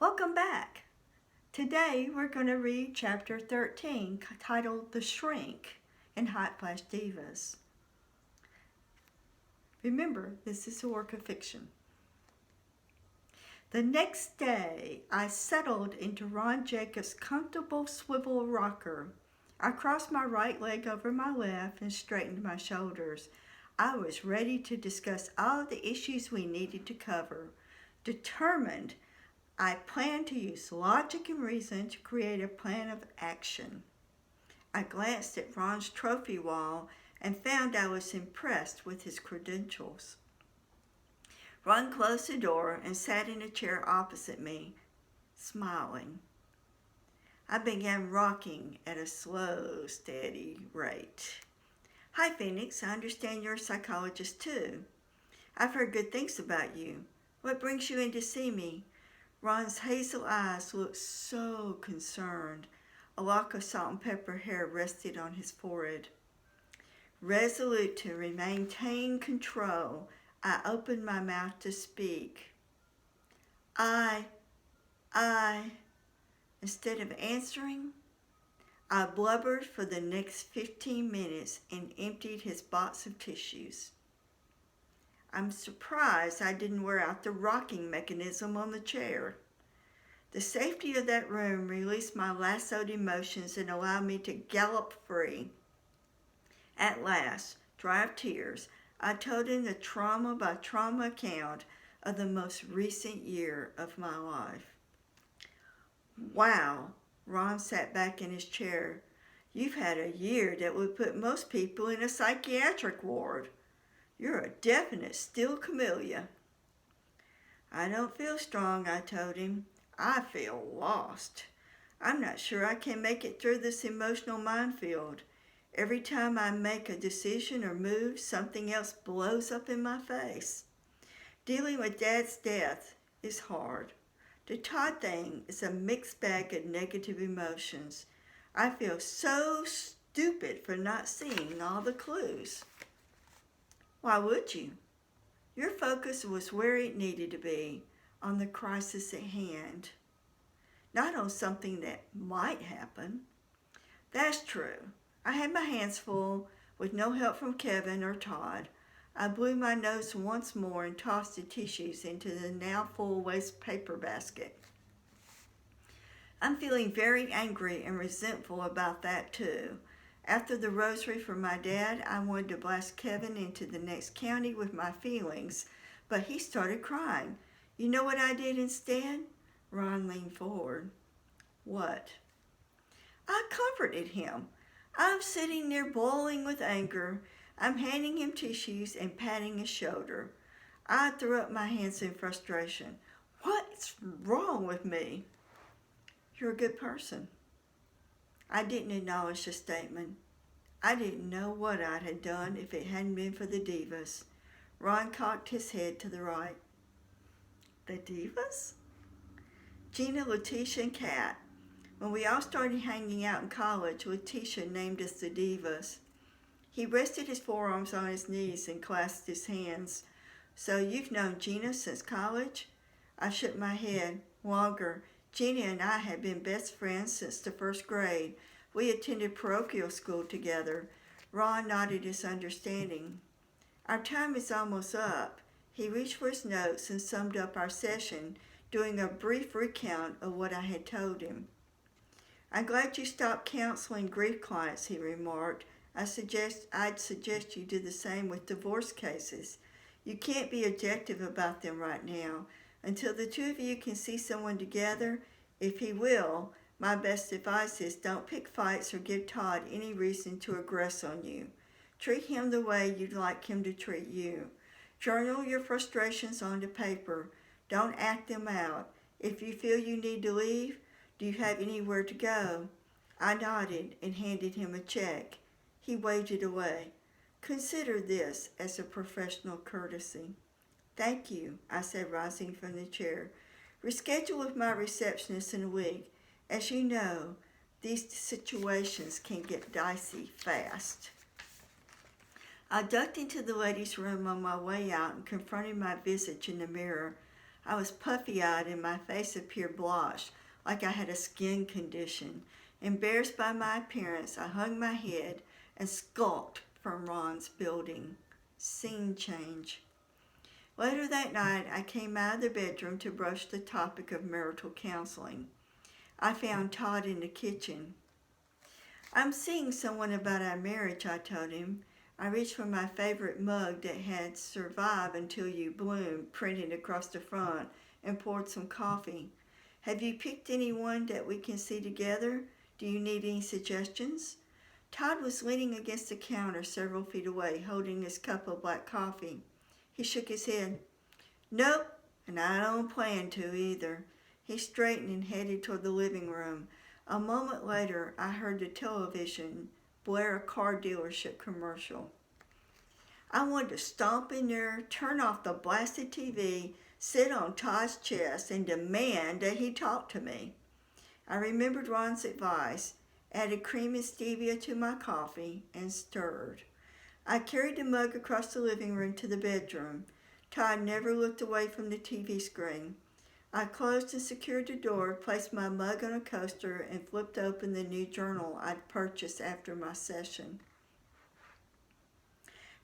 Welcome back. Today we're going to read chapter 13 titled The Shrink in Hot Flash Divas. Remember, this is a work of fiction. The next day, I settled into Ron Jacobs' comfortable swivel rocker. I crossed my right leg over my left and straightened my shoulders. I was ready to discuss all the issues we needed to cover. Determined, I planned to use logic and reason to create a plan of action. I glanced at Ron's trophy wall and found I was impressed with his credentials. Ron closed the door and sat in a chair opposite me, smiling. I began rocking at a slow, steady rate. Hi, Phoenix. I understand you're a psychologist too. I've heard good things about you. What brings you in to see me? Ron's hazel eyes looked so concerned. A lock of salt and pepper hair rested on his forehead. Resolute to maintain control, I opened my mouth to speak. Instead of answering, I blubbered for the next 15 minutes and emptied his box of tissues. I'm surprised I didn't wear out the rocking mechanism on the chair. The safety of that room released my lassoed emotions and allowed me to gallop free. At last, dry of tears, I told him the trauma by trauma account of the most recent year of my life. Wow, Ron sat back in his chair. You've had a year that would put most people in a psychiatric ward. You're a definite steel camellia. I don't feel strong, I told him. I feel lost. I'm not sure I can make it through this emotional minefield. Every time I make a decision or move, something else blows up in my face. Dealing with Dad's death is hard. The Todd thing is a mixed bag of negative emotions. I feel so stupid for not seeing all the clues. Why would you? Your focus was where it needed to be, on the crisis at hand, not on something that might happen. That's true. I had my hands full with no help from Kevin or Todd. I blew my nose once more and tossed the tissues into the now full waste paper basket. I'm feeling very angry and resentful about that too. After the rosary for my dad, I wanted to blast Kevin into the next county with my feelings, but he started crying. You know what I did instead? Ron leaned forward. What? I comforted him. I'm sitting there boiling with anger. I'm handing him tissues and patting his shoulder. I threw up my hands in frustration. What's wrong with me? You're a good person. I didn't acknowledge the statement. I didn't know what I had done if it hadn't been for the divas. Ron cocked his head to the right. The divas? Gina, Letitia, and Kat. When we all started hanging out in college, Letitia named us the divas. He rested his forearms on his knees and clasped his hands. So you've known Gina since college? I shook my head. Longer. Gina and I had been best friends since the first grade. We attended parochial school together. Ron nodded his understanding. Our time is almost up. He reached for his notes and summed up our session, doing a brief recount of what I had told him. I'm glad you stopped counseling grief clients, he remarked. I'd suggest you do the same with divorce cases. You can't be objective about them right now. Until the two of you can see someone together, if he will, my best advice is don't pick fights or give Todd any reason to aggress on you. Treat him the way you'd like him to treat you. Journal your frustrations onto paper. Don't act them out. If you feel you need to leave, do you have anywhere to go? I nodded and handed him a check. He waved it away. Consider this as a professional courtesy. Thank you, I said, rising from the chair. Reschedule with my receptionist in a week. As you know, these situations can get dicey fast. I ducked into the ladies' room on my way out and confronted my visage in the mirror. I was puffy-eyed and my face appeared blotched, like I had a skin condition. Embarrassed by my appearance, I hung my head and skulked from Ron's building. Scene change. Later that night, I came out of the bedroom to broach the topic of marital counseling. I found Todd in the kitchen. "I'm seeing someone about our marriage," I told him. I reached for my favorite mug that had "Survive Until You Bloom" printed across the front and poured some coffee. "Have you picked anyone that we can see together? Do you need any suggestions?" Todd was leaning against the counter several feet away, holding his cup of black coffee. He shook his head. "Nope, and I don't plan to either." He straightened and headed toward the living room. A moment later, I heard the television blare a car dealership commercial. I wanted to stomp in there, turn off the blasted TV, sit on Todd's chest, and demand that he talk to me. I remembered Ron's advice, added cream and stevia to my coffee, and stirred. I carried the mug across the living room to the bedroom. Todd never looked away from the TV screen. I closed and secured the door, placed my mug on a coaster, and flipped open the new journal I'd purchased after my session.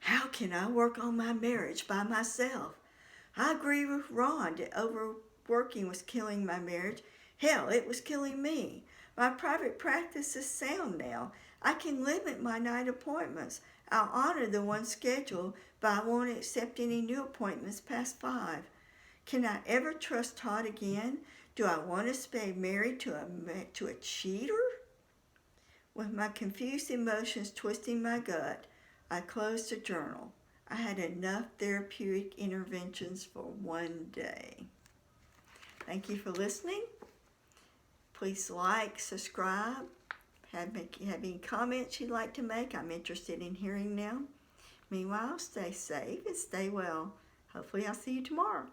How can I work on my marriage by myself? I agree with Ron that overworking was killing my marriage. Hell, it was killing me. My private practice is sound now. I can limit my night appointments. I'll honor the one scheduled, but I won't accept any new appointments past 5. Can I ever trust Todd again? Do I want to stay married to a cheater? With my confused emotions twisting my gut, I closed the journal. I had enough therapeutic interventions for one day. Thank you for listening. Please like, subscribe. Have any comments you'd like to make? I'm interested in hearing now. Meanwhile, stay safe and stay well. Hopefully I'll see you tomorrow.